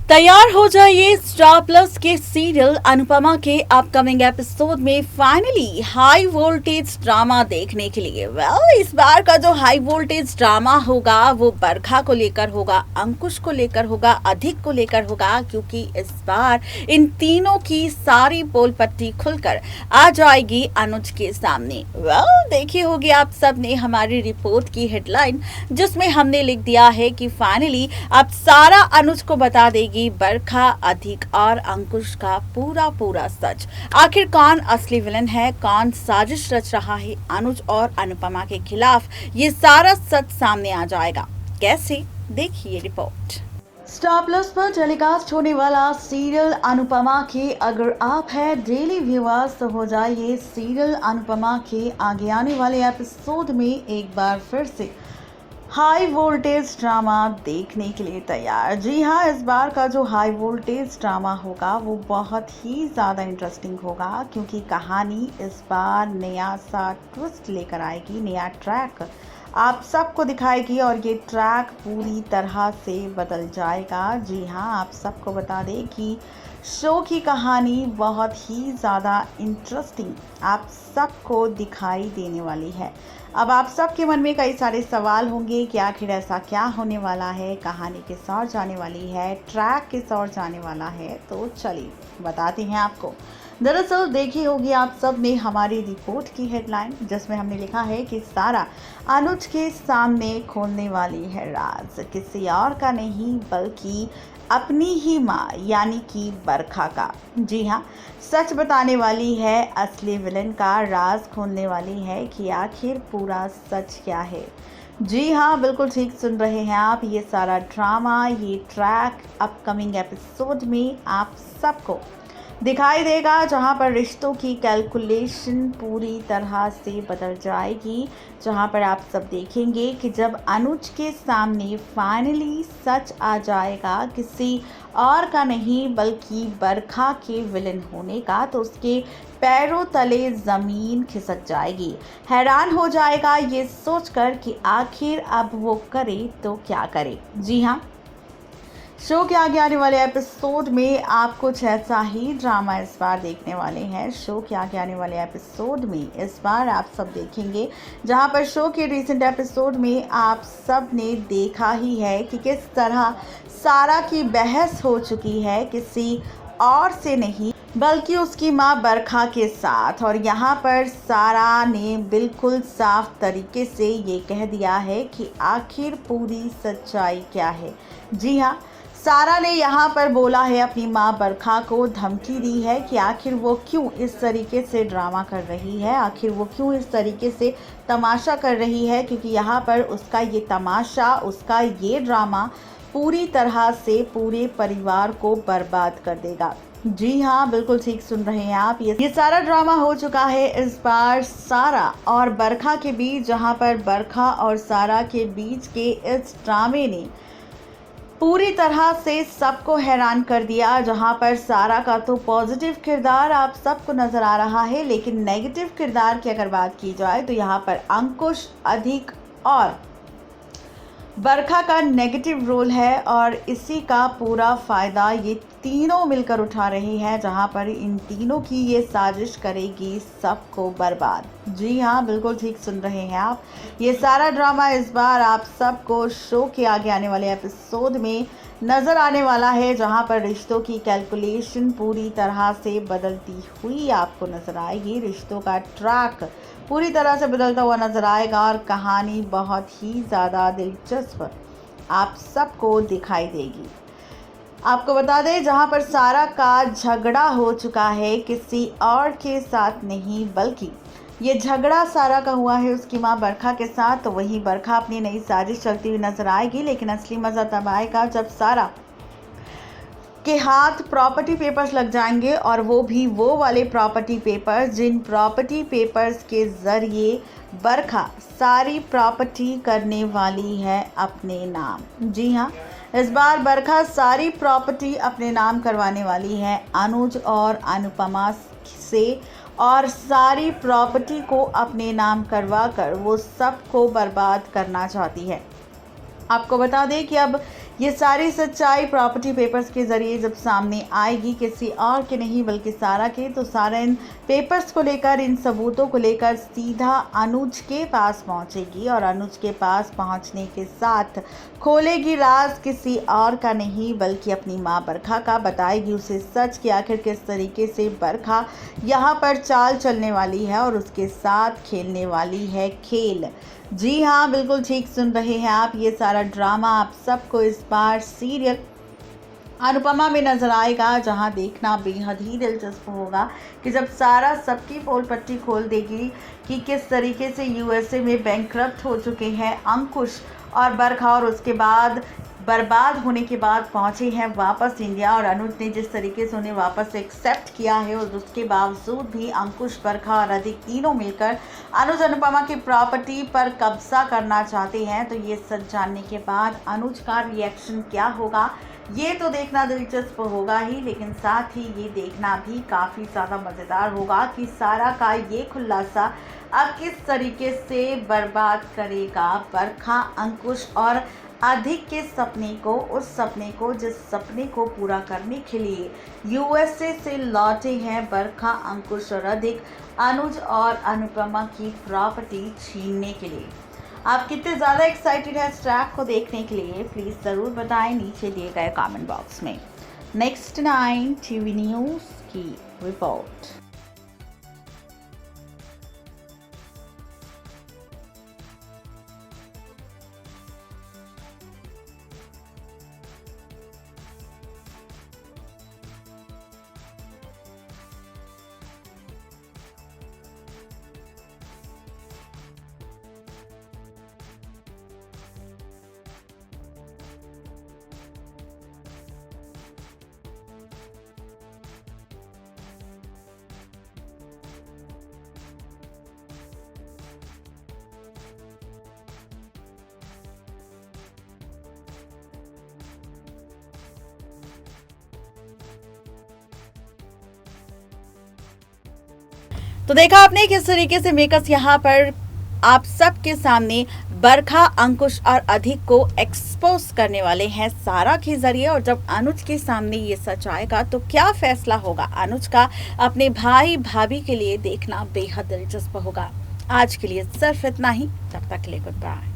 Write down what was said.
तैयार हो जाइए स्टार प्लस के सीरियल अनुपमा के अपकमिंग एपिसोड में फाइनली हाई वोल्टेज ड्रामा देखने के लिए। इस बार का जो हाई वोल्टेज ड्रामा होगा वो बरखा को लेकर होगा, अंकुश को लेकर होगा, अधिक को लेकर होगा, क्योंकि इस बार इन तीनों की सारी पोल पट्टी खुलकर आ जाएगी अनुज के सामने। देखी होगी आप सब ने हमारी रिपोर्ट की हेडलाइन, जिसमें हमने लिख दिया है कि फाइनली अब सारा अनुज को बता देगी बरखा, अधिक और अंकुश का पूरा सच। आखिर कौन असली विलन है, कौन साजिश रच रहा है अनुज और अनुपमा के खिलाफ, ये सारा सच सामने आ जाएगा। कैसे, देखिए रिपोर्ट। स्टार प्लस पर टेलीकास्ट होने वाला सीरियल अनुपमा के अगर आप है डेली व्यूअर्स तो हो जाइए सीरियल अनुपमा के आगे आने वाले एपिसोड में एक बार फिर से हाई वोल्टेज ड्रामा देखने के लिए तैयार। जी हाँ, इस बार का जो हाई वोल्टेज ड्रामा होगा वो बहुत ही ज़्यादा इंटरेस्टिंग होगा, क्योंकि कहानी इस बार नया सा ट्विस्ट लेकर आएगी, नया ट्रैक आप सबको दिखाएगी और ये ट्रैक पूरी तरह से बदल जाएगा। जी हाँ, आप सबको बता दें कि शो की कहानी बहुत ही ज़्यादा इंटरेस्टिंग आप सबको दिखाई देने वाली है। अब आप सबके मन में कई सारे सवाल होंगे कि आखिर ऐसा क्या होने वाला है, कहानी किस ओर जाने वाली है, ट्रैक किस ओर जाने वाला है। तो चलिए बताते हैं आपको। दरअसल देखी होगी आप सब ने हमारी रिपोर्ट की हेडलाइन, जिसमें हमने लिखा है कि सारा अनुज के सामने खोलने वाली है राज, किसी और का नहीं बल्कि अपनी ही माँ यानी कि बरखा का। जी हाँ, सच बताने वाली है, असली विलन का राज खोलने वाली है कि आखिर पूरा सच क्या है। जी हाँ, बिल्कुल ठीक सुन रहे हैं आप। ये सारा ड्रामा, ये ट्रैक अपकमिंग एपिसोड में आप सबको दिखाई देगा, जहां पर रिश्तों की कैलकुलेशन पूरी तरह से बदल जाएगी। जहां पर आप सब देखेंगे कि जब अनुज के सामने फाइनली सच आ जाएगा किसी और का नहीं बल्कि बरखा के विलन होने का, तो उसके पैरों तले ज़मीन खिसक जाएगी। हैरान हो जाएगा ये सोचकर कि आखिर अब वो करे तो क्या करे। जी हाँ, शो के आगे आने वाले एपिसोड में आप कुछ ऐसा ही ड्रामा इस बार देखने वाले हैं। शो के आगे आने वाले एपिसोड में इस बार आप सब देखेंगे, जहां पर शो के रिसेंट एपिसोड में आप सब ने देखा ही है कि किस तरह सारा की बहस हो चुकी है किसी और से नहीं बल्कि उसकी मां बरखा के साथ। और यहाँ पर सारा ने बिल्कुल साफ तरीके से ये कह दिया है कि आखिर पूरी सच्चाई क्या है। जी हाँ, सारा ने यहाँ पर बोला है, अपनी माँ बरखा को धमकी दी है कि आखिर वो क्यों इस तरीके से ड्रामा कर रही है, आखिर वो क्यों इस तरीके से तमाशा कर रही है, क्योंकि यहाँ पर उसका ये तमाशा, उसका ये ड्रामा पूरी तरह से पूरे परिवार को बर्बाद कर देगा। जी हाँ, बिल्कुल ठीक सुन रहे हैं आप। ये सारा ड्रामा हो चुका है इस बार सारा और बरखा के बीच, जहाँ पर बरखा और सारा के बीच के इस ड्रामे ने पूरी तरह से सबको हैरान कर दिया। जहां पर सारा का तो पॉजिटिव किरदार आप सबको नज़र आ रहा है, लेकिन नेगेटिव किरदार की अगर बात की जाए तो यहां पर अंकुश, अधिक और बरखा का नेगेटिव रोल है और इसी का पूरा फ़ायदा ये तीनों मिलकर उठा रही है, जहां पर इन तीनों की ये साजिश करेगी सबको बर्बाद। जी हाँ, बिल्कुल ठीक सुन रहे हैं आप। ये सारा ड्रामा इस बार आप सबको शो के आगे आने वाले एपिसोड में नज़र आने वाला है, जहां पर रिश्तों की कैलकुलेशन पूरी तरह से बदलती हुई आपको नज़र आएगी। रिश्तों का ट्रैक पूरी तरह से बदलता हुआ नज़र आएगा और कहानी बहुत ही ज़्यादा दिलचस्प आप सबको दिखाई देगी। आपको बता दें, जहां पर सारा का झगड़ा हो चुका है किसी और के साथ नहीं बल्कि ये झगड़ा सारा का हुआ है उसकी मां बरखा के साथ, तो वही बरखा अपनी नई साजिश चलती हुई नजर आएगी। लेकिन असली मज़ा तब आएगा जब सारा के हाथ प्रॉपर्टी पेपर्स लग जाएंगे, और वो भी वो वाले प्रॉपर्टी पेपर्स जिन प्रॉपर्टी पेपर्स के ज़रिए बरखा सारी प्रॉपर्टी करने वाली है अपने नाम। जी हाँ, इस बार बरखा सारी प्रॉपर्टी अपने नाम करवाने वाली है अनुज और अनुपमा से, और सारी प्रॉपर्टी को अपने नाम करवा कर वो सबको बर्बाद करना चाहती है। आपको बता दें कि अब ये सारी सच्चाई प्रॉपर्टी पेपर्स के ज़रिए जब सामने आएगी, किसी और के नहीं बल्कि सारा के, तो सारा इन पेपर्स को लेकर, इन सबूतों को लेकर सीधा अनुज के पास पहुंचेगी और अनुज के पास पहुंचने के साथ खोलेगी राज किसी और का नहीं बल्कि अपनी मां बरखा का। बताएगी उसे सच कि आखिर किस तरीके से बरखा यहाँ पर चाल चलने वाली है और उसके साथ खेलने वाली है खेल। जी हाँ, बिल्कुल ठीक सुन रहे हैं आप। ये सारा ड्रामा आप सबको इस बार सीरियल अनुपमा में नजर आएगा, जहां देखना बेहद ही दिलचस्प होगा कि जब सारा सबकी पोल पट्टी खोल देगी कि किस तरीके से यूएसए में बैंकक्रप्ट हो चुके हैं अंकुश और बरखा, और उसके बाद बर्बाद होने के बाद पहुंचे हैं वापस इंडिया, और अनुज ने जिस तरीके से उन्हें वापस एक्सेप्ट किया है और उसके बावजूद भी अंकुश, बरखा और अधिक तीनों मिलकर अनुज अनुपमा की प्रॉपर्टी पर कब्जा करना चाहते हैं। तो ये सच जानने के बाद अनुज का रिएक्शन क्या होगा, ये तो देखना दिलचस्प होगा ही, लेकिन साथ ही ये देखना भी काफ़ी ज़्यादा मज़ेदार होगा कि सारा का ये खुलासा अब किस तरीके से बर्बाद करेगा बरखा, अंकुश और अधिक के सपने को, उस सपने को जिस सपने को पूरा करने के लिए यूएसए से लौटे हैं बरखा, अंकुश और अधिक, अनुज और अनुपमा की प्रॉपर्टी छीनने के लिए। आप कितने ज़्यादा एक्साइटेड हैं इस ट्रैक को देखने के लिए, प्लीज़ ज़रूर बताएं नीचे दिए गए कमेंट बॉक्स में। नेक्स्ट 9 टीवी न्यूज़ की रिपोर्ट। तो देखा आपने किस तरीके से मेकर्स यहाँ पर आप सबके सामने बरखा, अंकुश और अधिक को एक्सपोज करने वाले हैं सारा के जरिए, और जब अनुज के सामने ये सच आएगा तो क्या फैसला होगा अनुज का अपने भाई भाभी के लिए देखना बेहद दिलचस्प होगा। आज के लिए सिर्फ इतना ही, तब तक के लिए गुड बाय।